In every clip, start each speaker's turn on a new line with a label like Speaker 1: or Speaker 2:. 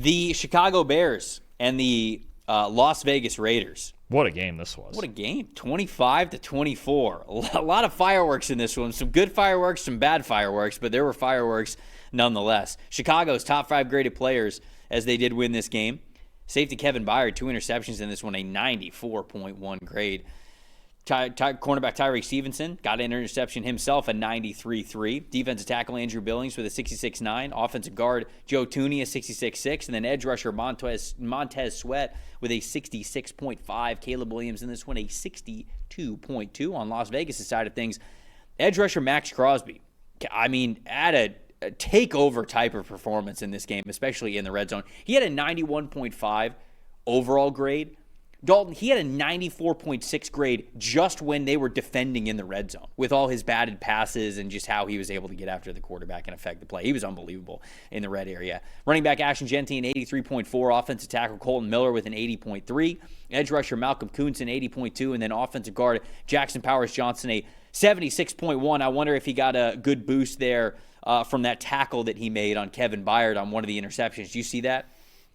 Speaker 1: The Chicago Bears and the Las Vegas Raiders.
Speaker 2: What a game this was.
Speaker 1: What a game. 25-24. A lot of fireworks in this one. Some good fireworks, some bad fireworks, but there were fireworks nonetheless. Chicago's top 5 graded players as they did win this game. Safety Kevin Byard, 2 interceptions in this one, a 94.1 grade. Cornerback Tyreek Stevenson got an interception himself, a 93.3. Defensive tackle Andrew Billings with a 66.9. Offensive guard Joe Tooney, a 66.6. And then edge rusher Montez Sweat with a 66.5. Caleb Williams in this one, a 62.2. On Las Vegas' side of things, edge rusher Max Crosby, had a takeover type of performance in this game, especially in the red zone. He had a 91.5 overall grade. Dalton, he had a 94.6 grade just when they were defending in the red zone with all his batted passes and just how he was able to get after the quarterback and affect the play. He was unbelievable in the red area. Running back Ashton Genty, an 83.4. Offensive tackle Colton Miller with an 80.3. Edge rusher Malcolm Kuntz, an 80.2. And then offensive guard Jackson Powers Johnson, a 76.1. I wonder if he got a good boost there from that tackle that he made on Kevin Byard on one of the interceptions. Do you see that?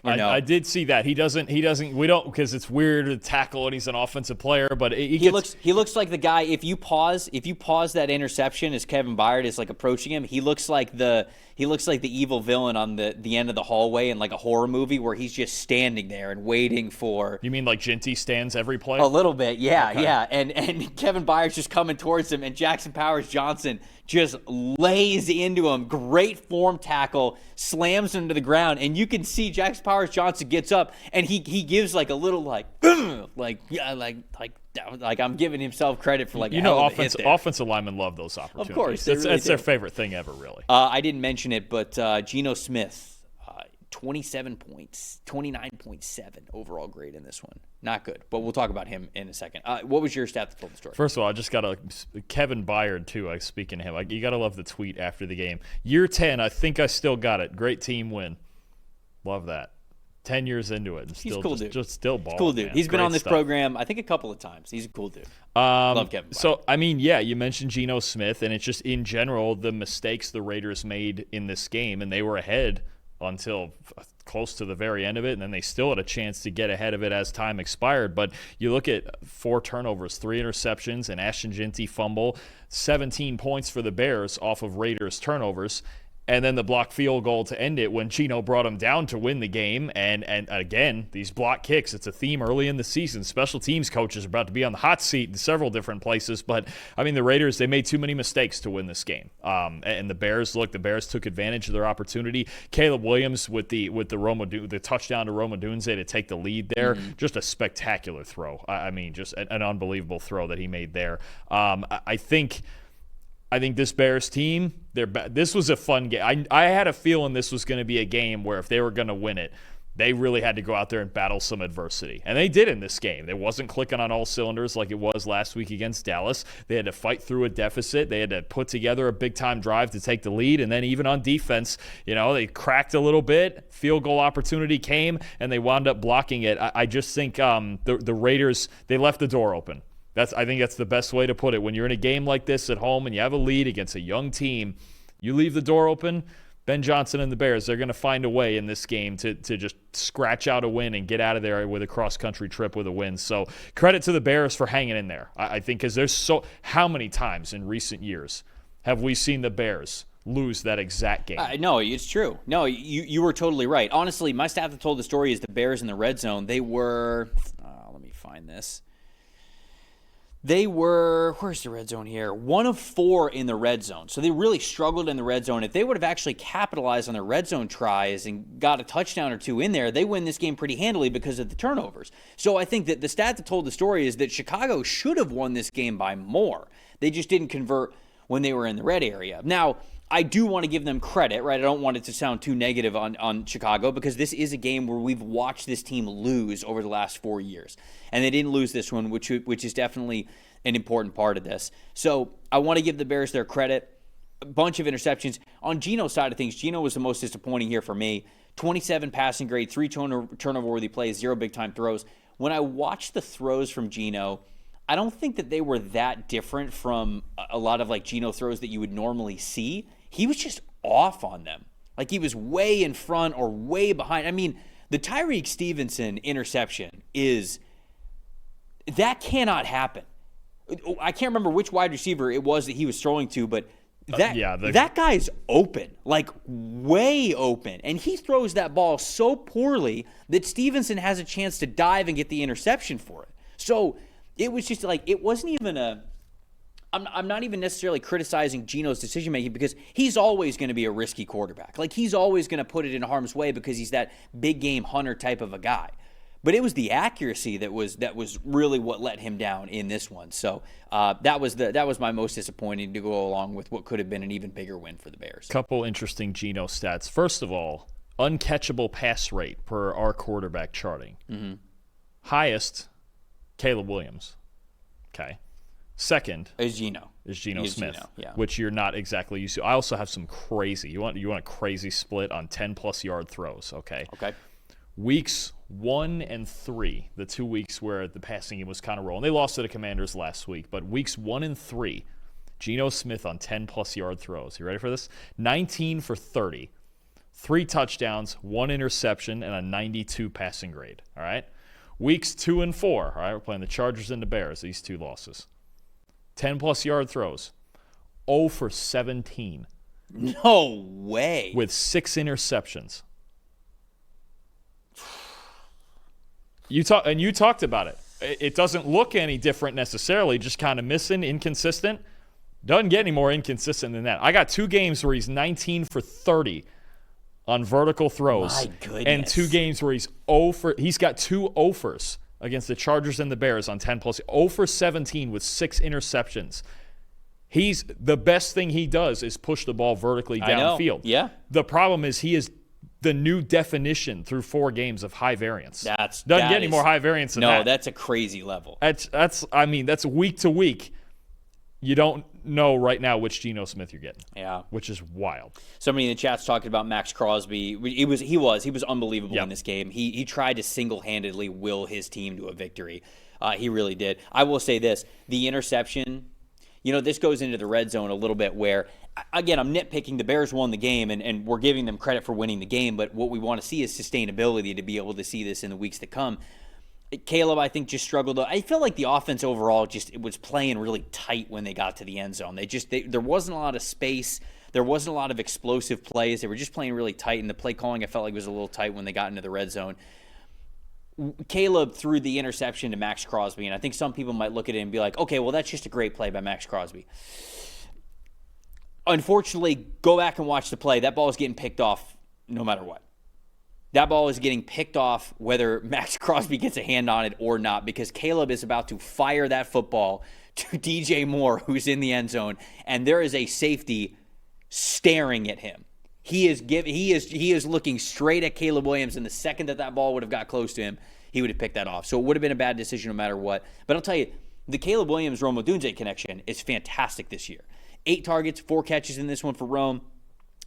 Speaker 1: No?
Speaker 2: I did see that. He doesn't, we don't, because it's weird to tackle and he's an offensive player, but he
Speaker 1: looks like the guy, if you pause that interception as Kevin Byard is like approaching him, he looks like the evil villain on the end of the hallway in like a horror movie where he's just standing there and waiting for.
Speaker 2: You mean like Genty stands every play?
Speaker 1: A little bit, yeah,
Speaker 2: okay.
Speaker 1: Yeah. And Kevin Byard's just coming towards him, and Jackson Powers Johnson just lays into him. Great form tackle, slams him to the ground, and you can see Jackson Powers Johnson gets up and he gives like a little like I'm giving himself credit for like
Speaker 2: offensive linemen love those opportunities.
Speaker 1: Of course,
Speaker 2: that's their favorite thing ever, really.
Speaker 1: I didn't mention it, but Geno Smith, 27 points, 29.7 overall grade in this one. Not good, but we'll talk about him in a second. What was your stat that told the story?
Speaker 2: First of all, I just got Kevin Byard, too. Speaking to him, you got to love the tweet after the game. Year 10, I think I still got it. Great team win. Love that. 10 years into it. And
Speaker 1: he's a cool dude.
Speaker 2: Just still balling.
Speaker 1: Cool dude.
Speaker 2: Man.
Speaker 1: He's been
Speaker 2: Great
Speaker 1: on this
Speaker 2: stuff.
Speaker 1: program, I think, a couple of times. He's a cool dude. Love Kevin Byard.
Speaker 2: So, you mentioned Geno Smith, and it's just in general the mistakes the Raiders made in this game, and they were ahead until close to the very end of it, and then they still had a chance to get ahead of it as time expired. But you look at 4 turnovers, 3 interceptions, an Ashton Genty fumble, 17 points for the Bears off of Raiders turnovers, and then the block field goal to end it when Geno brought him down to win the game. And again, these block kicks, it's a theme early in the season. Special teams coaches are about to be on the hot seat in several different places. But, the Raiders, they made too many mistakes to win this game. And the Bears took advantage of their opportunity. Caleb Williams with the touchdown to Roma Dunze to take the lead there. Mm-hmm. Just a spectacular throw. Just an unbelievable throw that he made there. I think this Bears team, this was a fun game. I had a feeling this was going to be a game where if they were going to win it, they really had to go out there and battle some adversity. And they did in this game. It wasn't clicking on all cylinders like it was last week against Dallas. They had to fight through a deficit. They had to put together a big-time drive to take the lead. And then even on defense, they cracked a little bit. Field goal opportunity came, and they wound up blocking it. I just think the Raiders, they left the door open. I think that's the best way to put it. When you're in a game like this at home and you have a lead against a young team, you leave the door open. Ben Johnson and the Bears, they're going to find a way in this game to just scratch out a win and get out of there with a cross-country trip with a win. So credit to the Bears for hanging in there. I think because how many times in recent years have we seen the Bears lose that exact game?
Speaker 1: No, it's true. No, you were totally right. Honestly, my staff that told the story is the Bears in the red zone. They were, let me find this. They were, where's the red zone here? 1 of 4 in the red zone. So they really struggled in the red zone. If they would have actually capitalized on their red zone tries and got a touchdown or 2 in there, they win this game pretty handily because of the turnovers. So I think that the stat that told the story is that Chicago should have won this game by more. They just didn't convert when they were in the red area. Now, I do want to give them credit, right? I don't want it to sound too negative on Chicago because this is a game where we've watched this team lose over the last 4 years. And they didn't lose this one, which is definitely an important part of this. So I want to give the Bears their credit. A bunch of interceptions. On Geno's side of things, Geno was the most disappointing here for me. 27 passing grade, 3 turnover-worthy plays, 0 big-time throws. When I watched the throws from Geno, I don't think that they were that different from a lot of like Geno throws that you would normally see. He was just off on them. Like he was way in front or way behind. I mean, the Tyreek Stevenson interception that cannot happen. I can't remember which wide receiver it was that he was throwing to, but that guy's open, like way open. And he throws that ball so poorly that Stevenson has a chance to dive and get the interception for it. So it was just like, it wasn't even I'm not even necessarily criticizing Geno's decision-making because he's always going to be a risky quarterback. Like, he's always going to put it in harm's way because he's that big-game hunter type of a guy. But it was the accuracy that was really what let him down in this one. So that was my most disappointing to go along with what could have been an even bigger win for the Bears.
Speaker 2: Couple interesting Geno stats. First of all, uncatchable pass rate per our quarterback charting. Mm-hmm. Highest, Caleb Williams. Okay. Second
Speaker 1: is Geno
Speaker 2: Smith,
Speaker 1: yeah.
Speaker 2: Which you're not exactly used to. I also have some crazy. You want a crazy split on 10+ yard throws, okay?
Speaker 1: Okay.
Speaker 2: Weeks 1 and 3, the 2 weeks where the passing game was kind of rolling. They lost to the Commanders last week, but weeks 1 and 3, Geno Smith on 10+ yard throws. You ready for this? 19 for 30, 3 touchdowns, 1 interception, and a 92 passing grade. All right. Weeks 2 and 4. All right, we're playing the Chargers and the Bears. These 2 losses. 10+ yard throws. 0 for 17.
Speaker 1: No way.
Speaker 2: With 6 interceptions. You talked about it. It doesn't look any different necessarily, just kind of missing, inconsistent. Doesn't get any more inconsistent than that. I got 2 games where he's 19 for 30 on vertical throws.
Speaker 1: My goodness.
Speaker 2: And 2 games where he's he's got 2 offers against the Chargers and the Bears on 10+. 0 for 17 with 6 interceptions. The best thing he does is push the ball vertically downfield.
Speaker 1: Yeah.
Speaker 2: The problem is he is the new definition through 4 games of high variance. Doesn't get any more high variance than that.
Speaker 1: No, that's a crazy level.
Speaker 2: That's week to week. You don't know right now which Geno Smith you're getting.
Speaker 1: Yeah.
Speaker 2: Which is wild.
Speaker 1: Somebody in the chat's talking about Max Crosby. He was unbelievable in this game. He tried to single-handedly will his team to a victory. He really did. I will say this, the interception, this goes into the red zone a little bit where, again, I'm nitpicking. The Bears won the game, and we're giving them credit for winning the game, but what we want to see is sustainability to be able to see this in the weeks to come. Caleb, I think, just struggled. I feel like the offense overall it was playing really tight when they got to the end zone. There wasn't a lot of space. There wasn't a lot of explosive plays. They were just playing really tight, and the play calling I felt like was a little tight when they got into the red zone. Caleb threw the interception to Max Crosby, and I think some people might look at it and be like, okay, well, that's just a great play by Max Crosby. Unfortunately, go back and watch the play. That ball is getting picked off no matter what. That ball is getting picked off whether Max Crosby gets a hand on it or not, because Caleb is about to fire that football to DJ Moore, who's in the end zone, and there is a safety staring at him. He is looking straight at Caleb Williams, and the second that ball would have got close to him, he would have picked that off. So it would have been a bad decision no matter what. But I'll tell you, the Caleb Williams-Rome Odunze connection is fantastic this year. 8 targets, 4 catches in this one for Rome,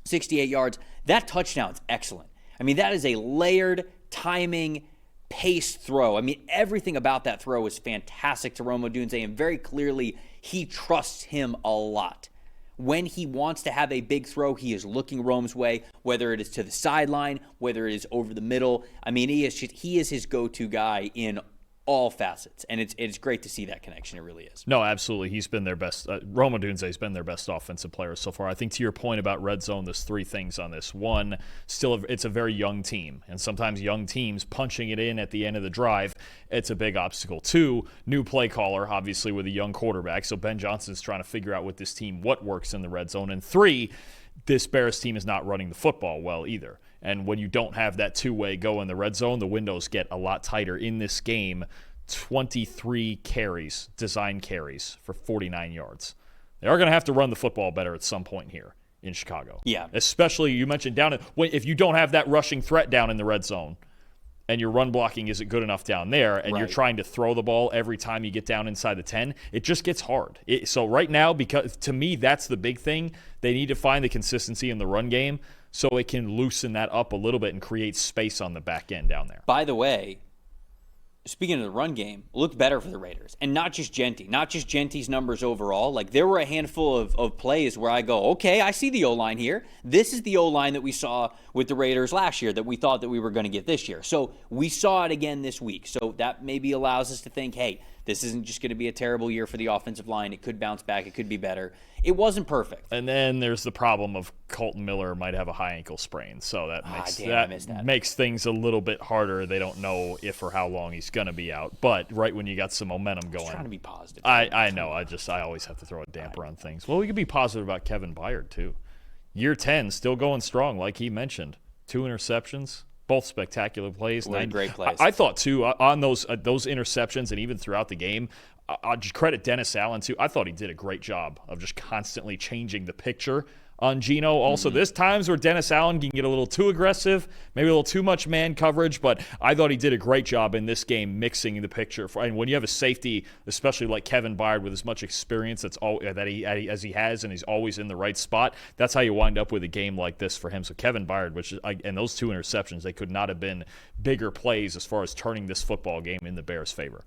Speaker 1: 68 yards. That touchdown's excellent. I mean, that is a layered, timing, paced throw. I mean, everything about that throw is fantastic to Rome Odunze, and very clearly he trusts him a lot. When he wants to have a big throw, he is looking Rome's way, whether it is to the sideline, whether it is over the middle. I mean, he is his go-to guy in all facets, and it's great to see that connection. It really is.
Speaker 2: No, absolutely. He's been their best. Rome Odunze's been their best offensive player so far. I think to your point about red zone, there's 3 things on this. One, it's a very young team, and sometimes young teams punching it in at the end of the drive, it's a big obstacle. 2, new play caller, obviously with a young quarterback, so Ben Johnson's trying to figure out with this team what works in the red zone. And 3, this Bears team is not running the football well either. And when you don't have that 2-way go in the red zone, the windows get a lot tighter. In this game, 23 carries, design carries for 49 yards. They are going to have to run the football better at some point here in Chicago.
Speaker 1: Yeah.
Speaker 2: Especially, you mentioned if you don't have that rushing threat down in the red zone and your run blocking isn't good enough down there, and you're trying to throw the ball every time you get down inside the 10, it just gets hard. So right now, because to me, that's the big thing. They need to find the consistency in the run game so it can loosen that up a little bit and create space on the back end down there.
Speaker 1: By the way, speaking of the run game, looked better for the Raiders. And not just Genty's numbers overall. Like, there were a handful of plays where I go, okay, I see the O-line here. This is the O-line that we saw with the Raiders last year that we thought that we were going to get this year. So we saw it again this week. So that maybe allows us to think, hey, this isn't just going to be a terrible year for the offensive line. It could bounce back. It could be better. It wasn't perfect.
Speaker 2: And then there's the problem of Colton Miller might have a high ankle sprain, so that makes things a little bit harder. They don't know if or how long he's going to be out. But right when you got some momentum going,
Speaker 1: Trying to be positive.
Speaker 2: I know. I always have to throw a damper on things. Well, we could be positive about Kevin Byard too. Year 10, still going strong, like he mentioned. 2 interceptions. Both spectacular plays.
Speaker 1: Great plays.
Speaker 2: I thought, too, on those interceptions and even throughout the game, I'll just credit Dennis Allen, too. I thought he did a great job of just constantly changing the picture on Geno. Also, there's times where Dennis Allen can get a little too aggressive, maybe a little too much man coverage, but I thought he did a great job in this game mixing the picture. And when you have a safety, especially like Kevin Byard with as much experience as he has, and he's always in the right spot, that's how you wind up with a game like this for him. So Kevin Byard, and those 2 interceptions, they could not have been bigger plays as far as turning this football game in the Bears' favor.